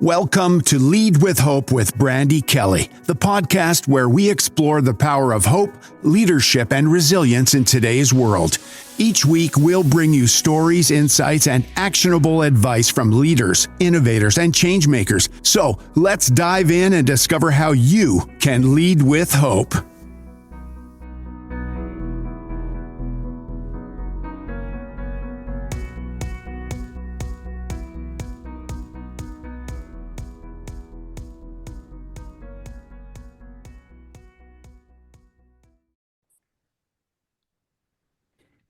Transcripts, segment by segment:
Welcome to Lead with Hope with Brandi Kelly, the podcast where we explore the power of hope, leadership, and resilience in today's world. Each week, we'll bring you stories, insights, and actionable advice from leaders, innovators, and change makers. So let's dive in and discover how you can lead with hope.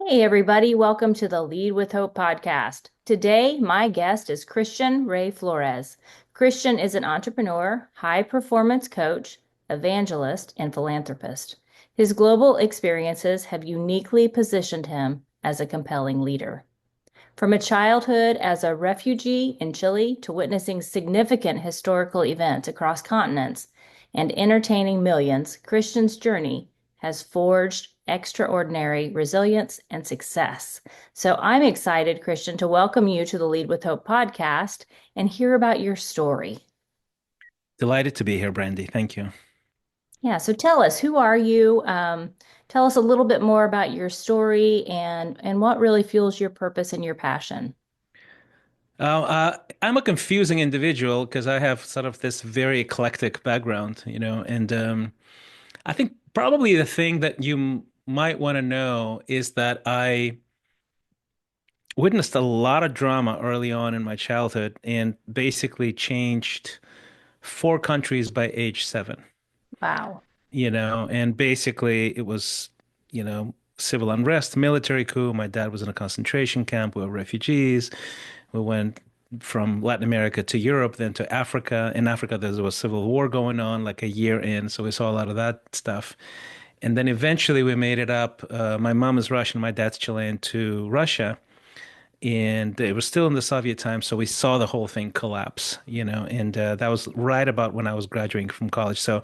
Hey, everybody. Welcome to the Lead with Hope podcast. Today, my guest is Ray Flores. Christian is an entrepreneur, high-performance coach, evangelist, and philanthropist. His global experiences have uniquely positioned him as a compelling leader. From a childhood as a refugee in Chile to witnessing significant historical events across continents and entertaining millions, Christian's journey has forged extraordinary resilience and success. So I'm excited, Christian, to welcome you to the Lead with Hope podcast and hear about your story. Delighted to be here, Brandi. Thank you. Yeah, so tell us, who are you? Tell us a little bit more about your story and what really fuels your purpose and your passion. I'm a confusing individual because I have sort of this very eclectic background, and I think probably the thing that you might want to know is that I witnessed a lot of drama early on in my childhood and basically changed 4 countries by age 7. Wow. And basically it was, civil unrest, military coup. My dad was in a concentration camp. We were refugees. We went from Latin America to Europe, then to Africa. In Africa, there was a civil war going on like a year in, so we saw a lot of that stuff. And then eventually we made it up. My mom is Russian, my dad's Chilean, to Russia. And it was still in the Soviet time, so we saw the whole thing collapse, and that was right about when I was graduating from college. So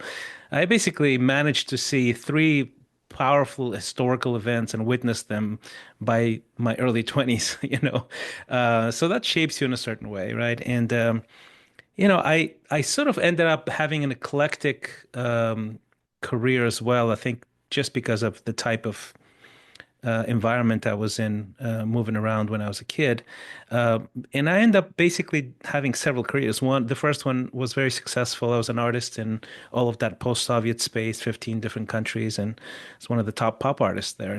I basically managed to see 3 powerful historical events and witness them by my early 20s, So that shapes you in a certain way, right? And, I sort of ended up having an eclectic career as well, I think just because of the type of environment I was in, moving around when I was a kid. And I ended up basically having several careers. The first one was very successful. I was an artist in all of that post-Soviet space, 15 different countries, and it's one of the top pop artists there.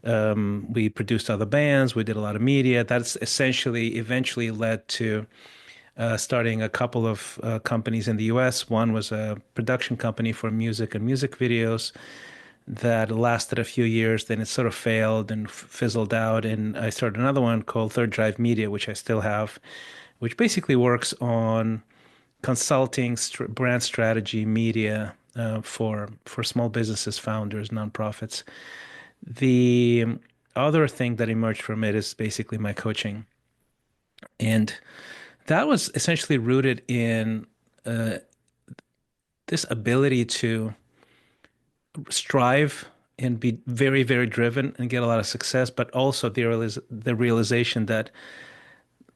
And we produced other bands. We did a lot of media. That's essentially eventually led to starting a couple of companies in the US. One was a production company for music and music videos that lasted a few years. Then it sort of failed and fizzled out. And I started another one called Third Drive Media, which I still have, which basically works on consulting, brand strategy, media for small businesses, founders, nonprofits. The other thing that emerged from it is basically my coaching. And that was essentially rooted in this ability to strive and be very, very driven and get a lot of success, but also the realization that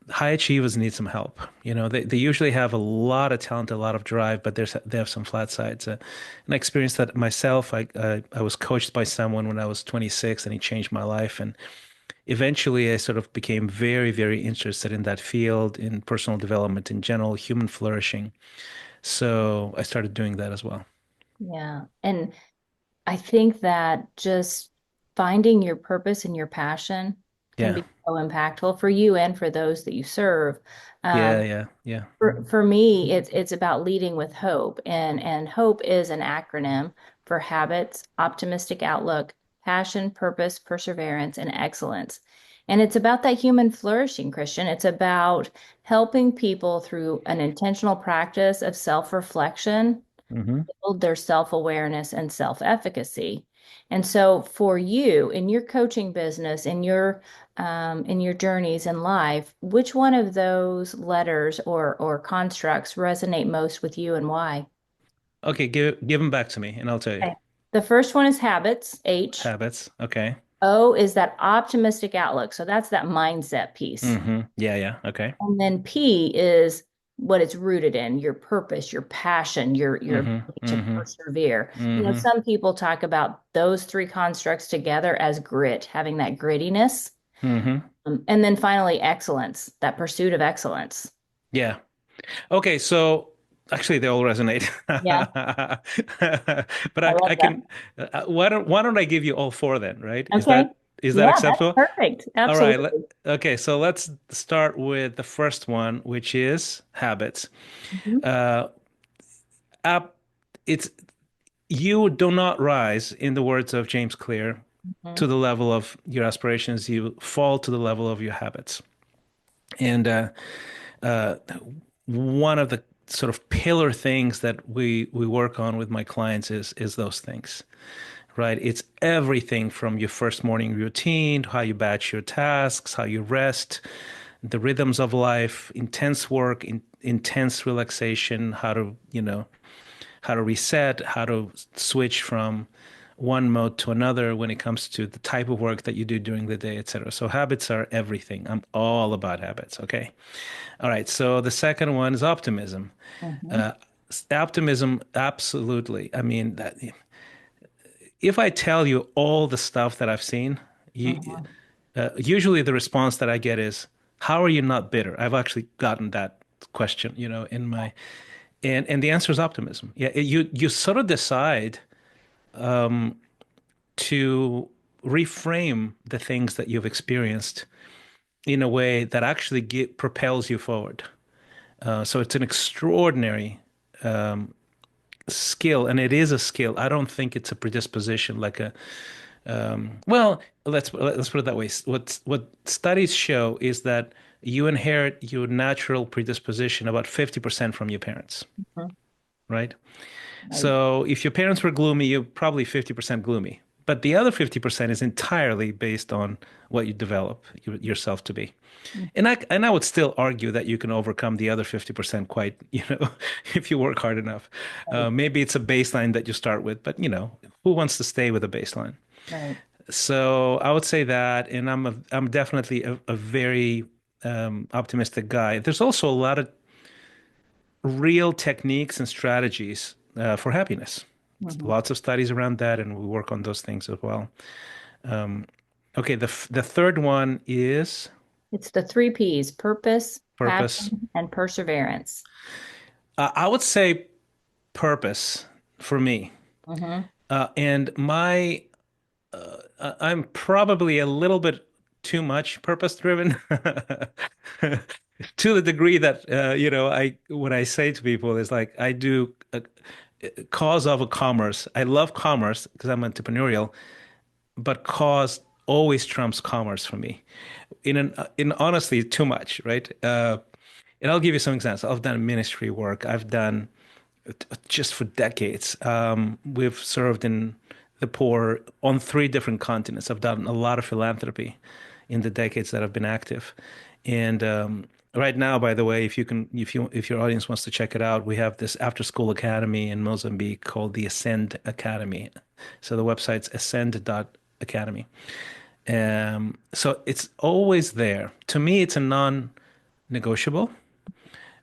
high achievers need some help. They usually have a lot of talent, a lot of drive, but they have some flat sides. And I experienced that myself. I was coached by someone when I was 26, and he changed my life. And eventually, I sort of became very, very interested in that field, in personal development in general, human flourishing. So I started doing that as well. Yeah. And I think that just finding your purpose and your passion can Yeah. be so impactful for you and for those that you serve. Yeah. Um, Yeah. Yeah. for me, it's about leading with hope, and hope is an acronym for habits, optimistic outlook, passion, purpose, perseverance, and excellence. And it's about that human flourishing, Christian. It's about helping people through an intentional practice of self-reflection Hmm. build their self-awareness and self-efficacy. And so for you in your coaching business, in your journeys in life, which one of those letters or constructs resonate most with you and why? Okay, give them back to me and I'll tell you. Okay. The first one is habits, H. Habits. Okay. O is that optimistic outlook. So that's that mindset piece. Yeah, yeah. Okay. And then P is what it's rooted in, your purpose, your passion, your Mm-hmm. ability to Mm-hmm. persevere. Mm-hmm. Some people talk about those three constructs together as grit, having that grittiness. Mm-hmm. And then finally, excellence, that pursuit of excellence. Yeah. Okay, so actually they all resonate. Yeah, But I I love that. can why don't I give you all four then, right? Okay. Is that Yeah, that's acceptable? perfect. All right. Absolutely. Okay, so let's start with the first one, which is habits. Mhm. Uh, up, it's you do not rise, in the words of James Clear, to Mhm. the level of your aspirations. You fall to the level of your habits. And uh, one of the sort of pillar things that we work on with my clients is those things, right? It's everything from your first morning routine, how you batch your tasks, how you rest, the rhythms of life, intense work, intense relaxation, how to reset, how to switch from one mode to another when it comes to the type of work that you do during the day, etc. So habits are everything. I'm all about habits. Okay. All right. So the second one is optimism. Mhm. Uh, Optimism, absolutely. I mean, if I tell you all the stuff that I've seen, Mhm. usually the response that I get is, "How are you not bitter?" I've actually gotten that question, in my and the answer is optimism. Yeah, you sort of decide to reframe the things that you've experienced in a way that actually propels you forward. So it's an extraordinary skill, and it is a skill. I don't think it's a predisposition like a well. Let's put it that way. What studies show is that you inherit your natural predisposition about 50% from your parents, Mhm. right? Right. So if your parents were gloomy, you're probably 50% gloomy. But the other 50% is entirely based on what you develop yourself to be. And I would still argue that you can overcome the other 50% quite, if you work hard enough. Right. Maybe it's a baseline that you start with, but who wants to stay with a baseline? Right. So I would say that, and I'm definitely a very optimistic guy. There's also a lot of real techniques and strategies for happiness. Mhm. Lots of studies around that, and we work on those things as well. Okay, the third one is It's the three P's: purpose, purpose. passion, and perseverance. I would say purpose for me. Hmm. And I'm probably a little bit too much purpose driven to the degree that, when I say to people, it's like I do a cause of a commerce. I love commerce because I'm entrepreneurial, but cause always trumps commerce for me. In honestly, too much, right? And I'll give you some examples. I've done ministry work. I've done just for decades. We've served in the poor on 3 different continents. I've done a lot of philanthropy in the decades that I've been active. And right now, by the way, if your audience wants to check it out, we have this after-school academy in Mozambique called the Ascend Academy. So the website's ascend.academy. So it's always there. To me, it's a non-negotiable.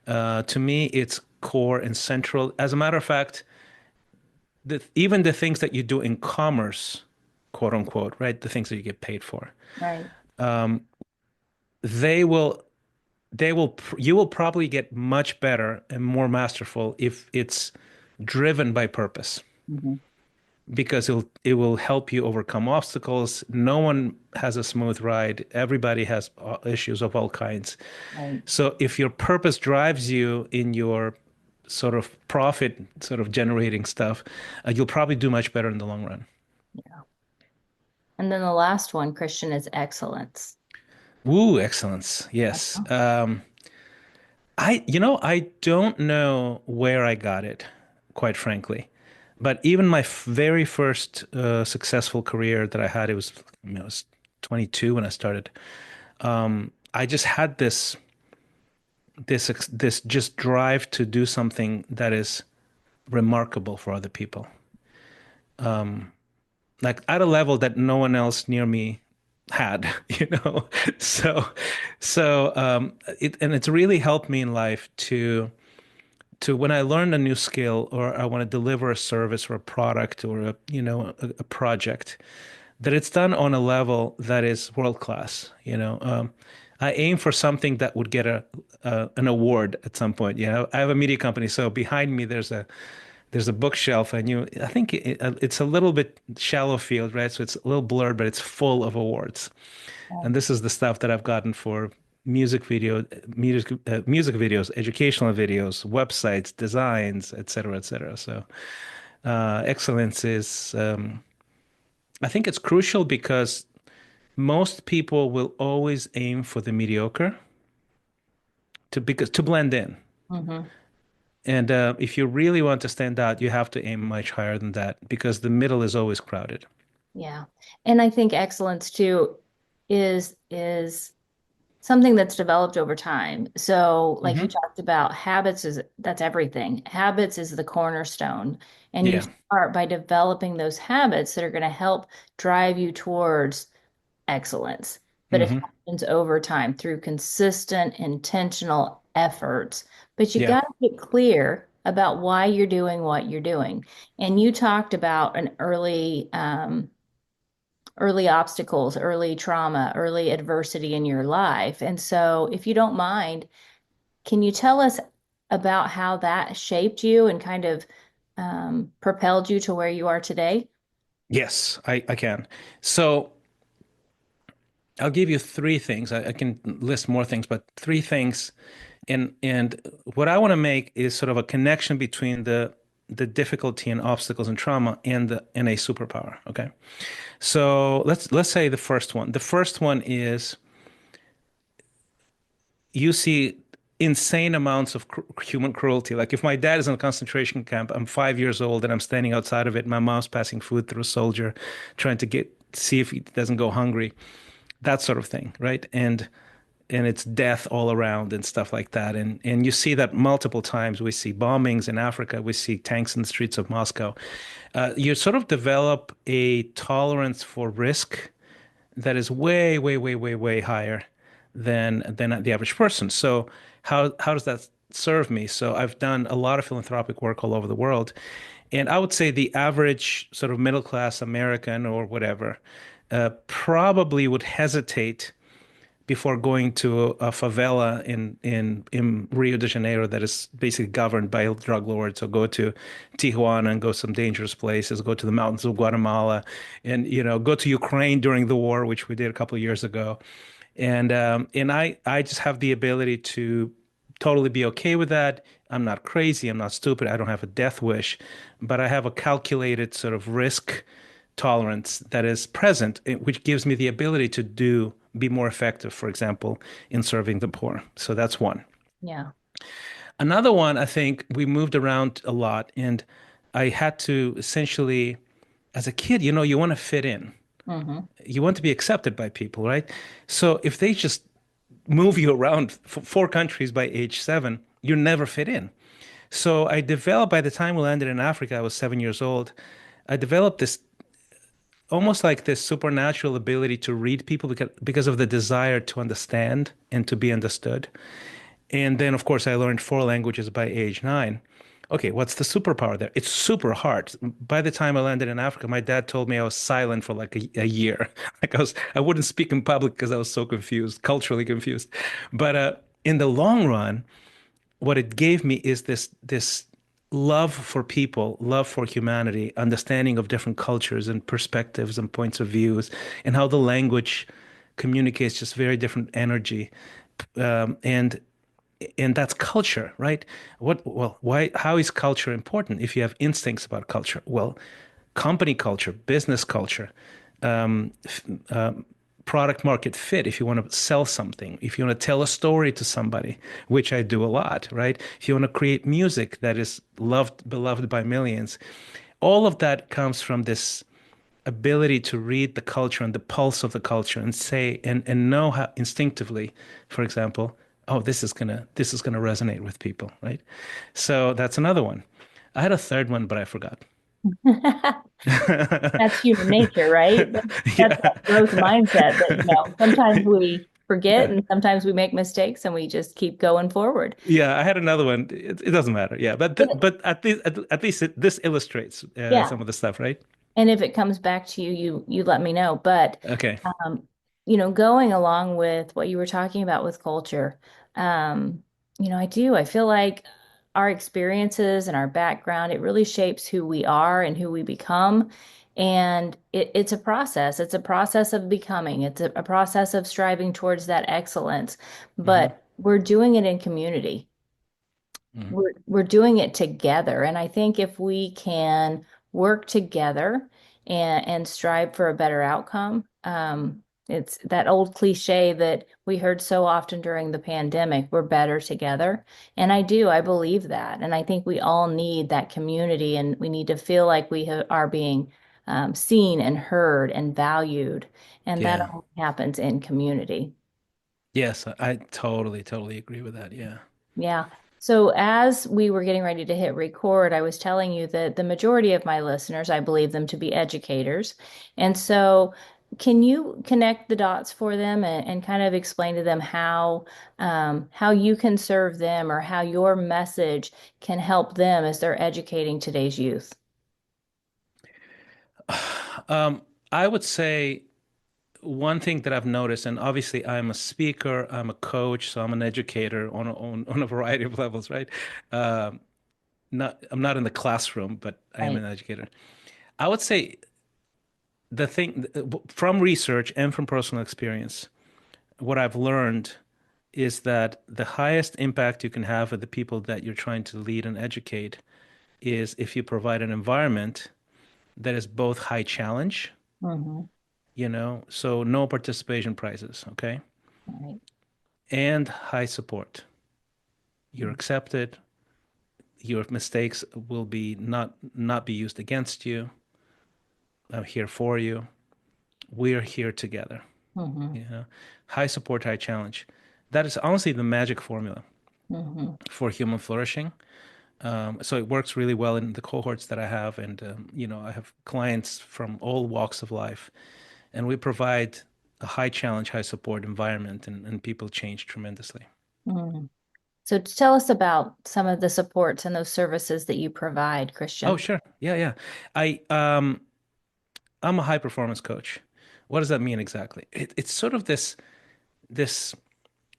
To me, it's core and central. As a matter of fact, even the things that you do in commerce, quote unquote, right? The things that you get paid for, Right. they will, you will probably get much better and more masterful if it's driven by purpose, Hmm. because it will help you overcome obstacles. No one has a smooth ride. Everybody has issues of all kinds. Right. So if your purpose drives you in your sort of profit sort of generating stuff, you'll probably do much better in the long run. Yeah. And then the last one, Christian, is excellence. Woo, excellence. Yes. I don't know where I got it, quite frankly. But even my very first successful career that I had, I was 22 when I started. I just had this just drive to do something that is remarkable for other people, like at a level that no one else near me had, you know. So it's really helped me in life to when I learn a new skill or I want to deliver a service or a product or a project, that it's done on a level that is world class. I aim for something that would get an award at some point. I have a media company, so behind me there's a bookshelf, and I think it's a little bit shallow field, right? So it's a little blurred, but it's full of awards. And this is the stuff that I've gotten for music videos, educational videos, websites, designs, et cetera, et cetera. So excellence is, I think it's crucial because most people will always aim for the mediocre to blend in. Hmm. And if you really want to stand out, you have to aim much higher than that because the middle is always crowded. Yeah. And I think excellence too is something that's developed over time. So like you Hmm. talked about habits that's everything. Habits is the cornerstone. And you Yeah. start by developing those habits that are going to help drive you towards excellence. But it Hmm. happens over time through consistent, intentional efforts. But you Yeah. got to get clear about why you're doing what you're doing. And you talked about an early obstacles, early trauma, early adversity in your life. And so, if you don't mind, can you tell us about how that shaped you and kind of propelled you to where you are today? Yes, I can. So I'll give you three things. I can list more things, but three things. And what I want to make is sort of a connection between the difficulty and obstacles and trauma and a superpower. Okay. So let's say the first one. The first one is you see insane amounts of human cruelty. Like if my dad is in a concentration camp, I'm 5 years old and I'm standing outside of it. My mom's passing food through a soldier, trying to see if he doesn't go hungry. That sort of thing, right? And it's death all around and stuff like that. And you see that multiple times. We see bombings in Africa. We see tanks in the streets of Moscow. You sort of develop a tolerance for risk that is way, way, way, way, way higher than the average person. So how does that serve me? So I've done a lot of philanthropic work all over the world, and I would say the average sort of middle class American or whatever probably would hesitate before going to a favela in Rio de Janeiro that is basically governed by drug lords. So go to Tijuana and go some dangerous places, go to the mountains of Guatemala, and go to Ukraine during the war, which we did a couple of years ago. And I just have the ability to totally be okay with that. I'm not crazy. I'm not stupid. I don't have a death wish, but I have a calculated sort of risk tolerance that is present, which gives me the ability to be more effective, for example, in serving the poor. So that's one. Yeah. Another one, I think we moved around a lot, and I had to essentially, as a kid, you want to fit in. Hmm. You want to be accepted by people, right? So if they just move you around four countries by age 7, you never fit in. So I developed, by the time we landed in Africa, I was 7 years old. I developed this almost like this supernatural ability to read people because of the desire to understand and to be understood. And then, of course, I learned 4 languages by age 9. Okay, what's the superpower there? It's super hard. By the time I landed in Africa, my dad told me I was silent for like a year. Like I wouldn't speak in public because I was so confused, culturally confused. But in the long run, what it gave me is this love for people, love for humanity, understanding of different cultures and perspectives and points of views, and how the language communicates just very different energy. And that's culture, right? Why, how is culture important if you have instincts about culture? Well, company culture, business culture, um, product market fit, if you want to sell something, if you want to tell a story to somebody, which I do a lot, right? If you want to create music that is beloved by millions, all of that comes from this ability to read the culture and the pulse of the culture and say and know how instinctively, for example, oh, this is gonna resonate with people, right? So that's another one. I had a third one, but I forgot. That's human nature, right? That's Yeah. that growth mindset that, sometimes we forget and sometimes we make mistakes and we just keep going forward. Yeah, I had another one. It doesn't matter. Yeah, but But but at least this illustrates yeah, some of the stuff, right? and if it comes back to you, you let me know. But Okay. um, going along with what you were talking about with culture, um, I feel like our experiences and our background, it really shapes who we are and who we become. And it's a process. It's a process of becoming. It's a process of striving towards that excellence. Hmm. But we're doing it in community. Hmm. We're doing it together. And I think if we can work together and strive for a better outcome, it's that old cliche that we heard so often during the pandemic, we're better together. And I believe that. And I think we all need that community and we need to feel like are being seen and heard and valued. And that Yeah. only happens in community. Yes, I totally agree with that. Yeah. Yeah. So as we were getting ready to hit record, I was telling you that the majority of my listeners, I believe them to be educators. And so can you connect the dots for them and kind of explain to them how you can serve them or how your message can help them as they're educating today's youth? Um, I would say one thing that I've noticed, and obviously I'm a speaker, I'm a coach, so I'm an educator on a variety of levels, right? Um, I'm not in the classroom, but I am Right. an educator. I would say the thing from research and from personal experience, what I've learned is that the highest impact you can have with the people that you're trying to lead and educate is if you provide an environment that is both high challenge, Hmm. so no participation prizes, okay, Right. and high support. You're accepted. Your mistakes will be not be used against you. I'm here for you. We're here together. Hmm. You know, high support, high challenge. That is honestly the magic formula Hmm. for human flourishing. So it works really well in the cohorts that I have, and I have clients from all walks of life, and we provide a high challenge, high support environment, and people change tremendously. Hmm. So tell us about some of the supports and those services that you provide, Oh, Christian. sure. Yeah, yeah. I'm a high performance coach. What does that mean exactly? It's sort of this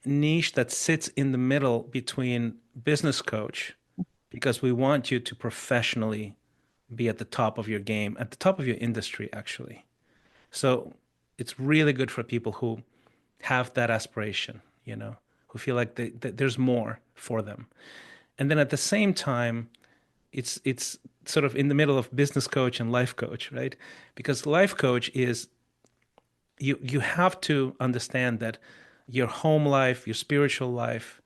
niche that sits in the middle between business coach, because we want you to professionally be at the top of your game, at the top of your industry, actually. So it's really good for people who have that aspiration, who feel like that there's more for them. And then at the same time, it's sort of in the middle of business coach and life coach, right? Because life coach is you have to understand that your home life, your spiritual life,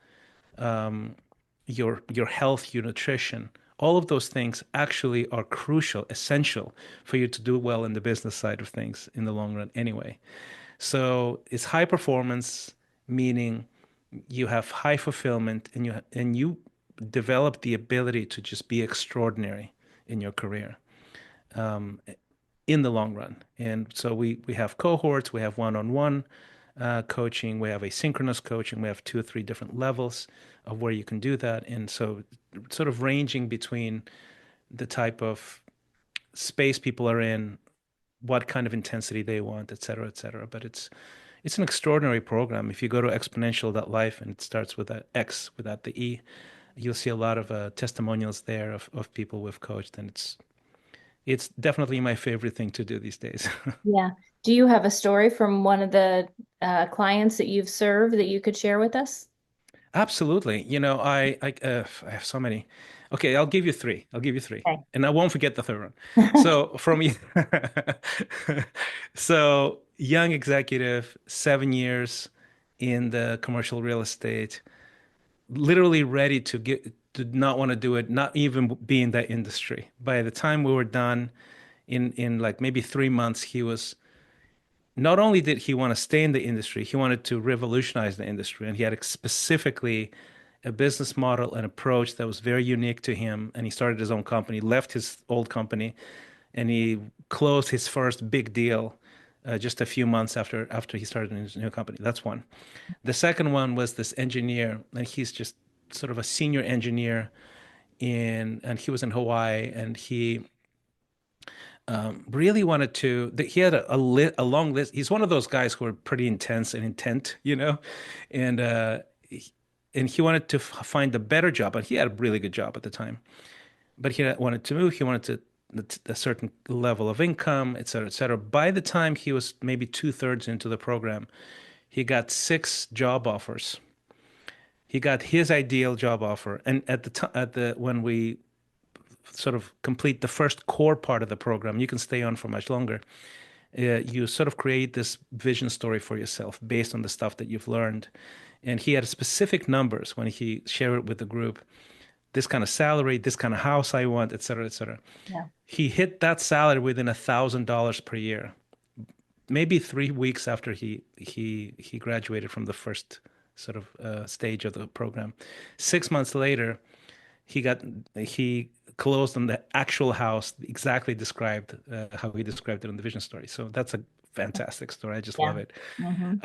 your health, your nutrition, all of those things actually are crucial, essential for you to do well in the business side of things in the long run anyway. So it's high performance, meaning you have high fulfillment and you develop the ability to just be extraordinary in your career in the long run. And so we have cohorts, we have one-on-one coaching, we have asynchronous coaching, we have two or three different levels of where you can do that. And so sort of ranging between the type of space people are in, what kind of intensity they want, et cetera, et cetera. But it's an extraordinary program. If you go to exponential.life and it starts with an X without the E, you'll see a lot of testimonials there of people we've coached, and it's definitely my favorite thing to do these days. Yeah. Do you have a story from one of the clients that you've served that you could share with us? Absolutely. I have so many. Okay, I'll give you three. I'll give you three, Okay. and I won't forget the third one. So from so young executive, 7 years in the commercial real estate, literally ready to not want to do it, not even be in that industry. By the time we were done, in like maybe 3 months, he was not only did he want to stay in the industry, he wanted to revolutionize the industry, and he had specifically a business model, an approach that was very unique to him. And he started his own company, left his old company, and he closed his first big deal just a few months after he started his new company. That's one. The second one was this engineer, and he's just sort of a senior engineer and he was in Hawaii, and he really wanted to. He had a long list. He's one of those guys who are pretty intense and intent, and and he wanted to find a better job, and he had a really good job at the time. But he wanted to move. He wanted a certain level of income, et cetera, et cetera. By the time he was maybe two-thirds into the program, he got 6 job offers. He got his ideal job offer, and when we sort of complete the first core part of the program, you can stay on for much longer. You sort of create this vision story for yourself based on the stuff that you've learned. And he had specific numbers when he shared it with the group. This kind of salary, this kind of house I want, et cetera, et cetera. Yeah. He hit that salary within $1,000 per year, maybe 3 weeks after he graduated from the first sort of stage of the program. 6 months later, he closed on the actual house, exactly described how he described it in the vision story. So that's a fantastic story. I just love it. Mm-hmm.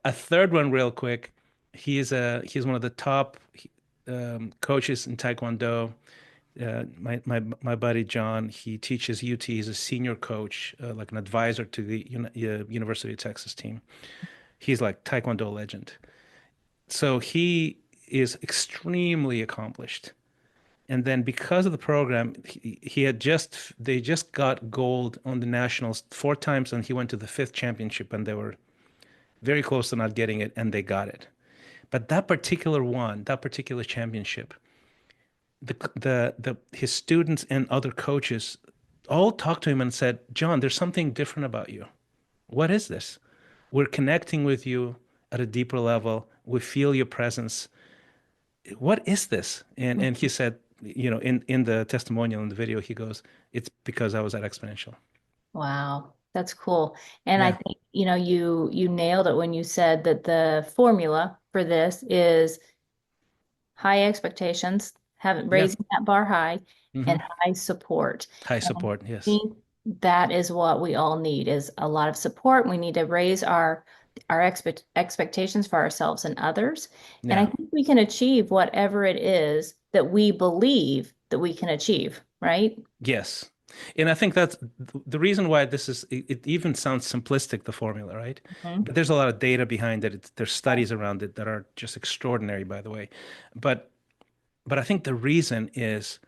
A third one, real quick. He's one of the top coaches in Taekwondo. My buddy John, he teaches UT. He's a senior coach, like an advisor to the University of Texas team. He's like Taekwondo legend. So he is extremely accomplished. And then because of the program, they just got gold on the nationals 4 times, and he went to the 5th championship, and they were very close to not getting it, and they got it. But that particular championship, his students and other coaches all talked to him and said, "John, there's something different about you. What is this? We're connecting with you at a deeper level. We feel your presence. What is this?" And he said, in the testimonial in the video, he goes, "It's because I was at Xponential." Wow, that's cool. And I Yeah. think, you nailed it when you said that the formula for this is high expectations, Yeah. raising that bar high, Hmm. and high support. High And support. I Yes. think that is what we all need, is a lot of support. We need to raise our expectations for ourselves and others. And I Yeah. think we can achieve whatever it is that we believe that we can achieve, right? Yes. And I think that's the reason why it even sounds simplistic, the formula, right? Mhm. But there's a lot of data behind it. There's studies around it that are just extraordinary, by the way. But I think the reason is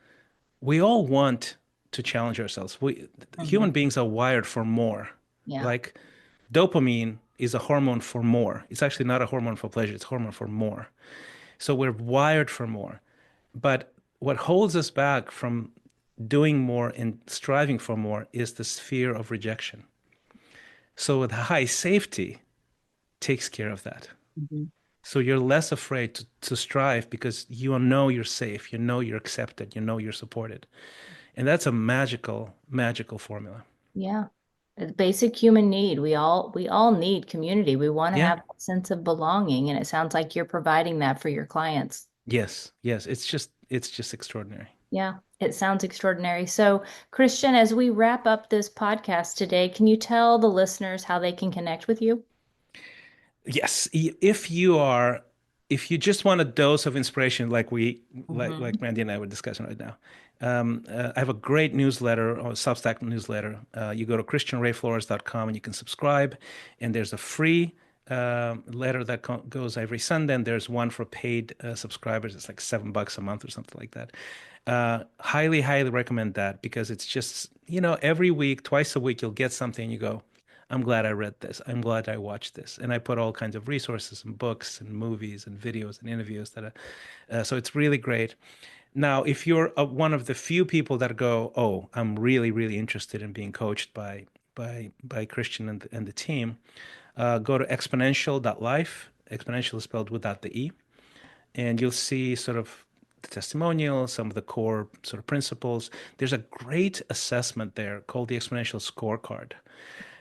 we all want to challenge ourselves. Mhm. Human beings are wired for more. Yeah. Like dopamine is a hormone for more. It's actually not a hormone for pleasure, it's a hormone for more. So we're wired for more. But what holds us back from doing more and striving for more is this fear of rejection. So the high safety takes care of that. Mhm. So you're less afraid to strive because you know you're safe, you know you're accepted, you know you're supported. And that's a magical, magical formula. Yeah. A basic human need. We all need community. We want to Yeah. have a sense of belonging, and it sounds like you're providing that for your clients. Yes. Yes. It's just extraordinary. Yeah, it sounds extraordinary. So, Christian, as we wrap up this podcast today, can you tell the listeners how they can connect with you? Yes, if you just want a dose of inspiration, like Mhm. Randy and I were discussing right now, I have a great newsletter or Substack newsletter. You go to christianrayflores.com and you can subscribe, and there's a free letter that goes every Sunday, and there's one for paid subscribers. It's like $7 a month or something like that. Highly, highly recommend that because it's just, every week, twice a week, you'll get something and you go, I'm glad I read this. I'm glad I watched this. And I put all kinds of resources and books and movies and videos and interviews so it's really great. Now, if you're one of the few people that go, oh, I'm really, really interested in being coached by Christian and the team, go to exponential.life. Exponential is spelled without the E. And you'll see sort of the testimonial, some of the core sort of principles. There's a great assessment there called the Exponential Scorecard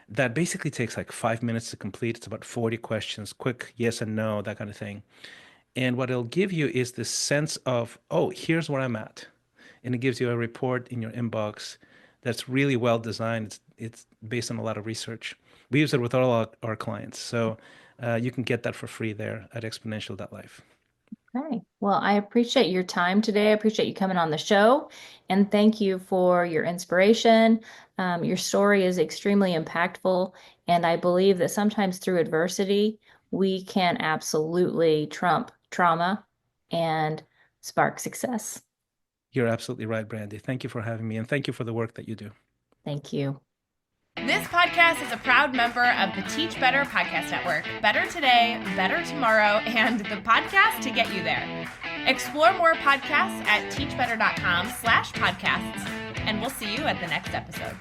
that basically takes like 5 minutes to complete. It's about 40 questions, quick yes and no, that kind of thing. And what it'll give you is this sense of, oh, here's where I'm at. And it gives you a report in your inbox that's really well designed. It's based on a lot of research. We use it with all our clients. So you can get that for free there at exponential.life. Okay. Well, I appreciate your time today. I appreciate you coming on the show, and thank you for your inspiration. Your story is extremely impactful, and I believe that sometimes through adversity, we can absolutely trump trauma and spark success. You're absolutely right, Brandi. Thank you for having me, and thank you for the work that you do. Thank you. This podcast is a proud member of the Teach Better Podcast Network. Better today, better tomorrow, and the podcast to get you there. Explore more podcasts at teachbetter.com/podcasts, and we'll see you at the next episode.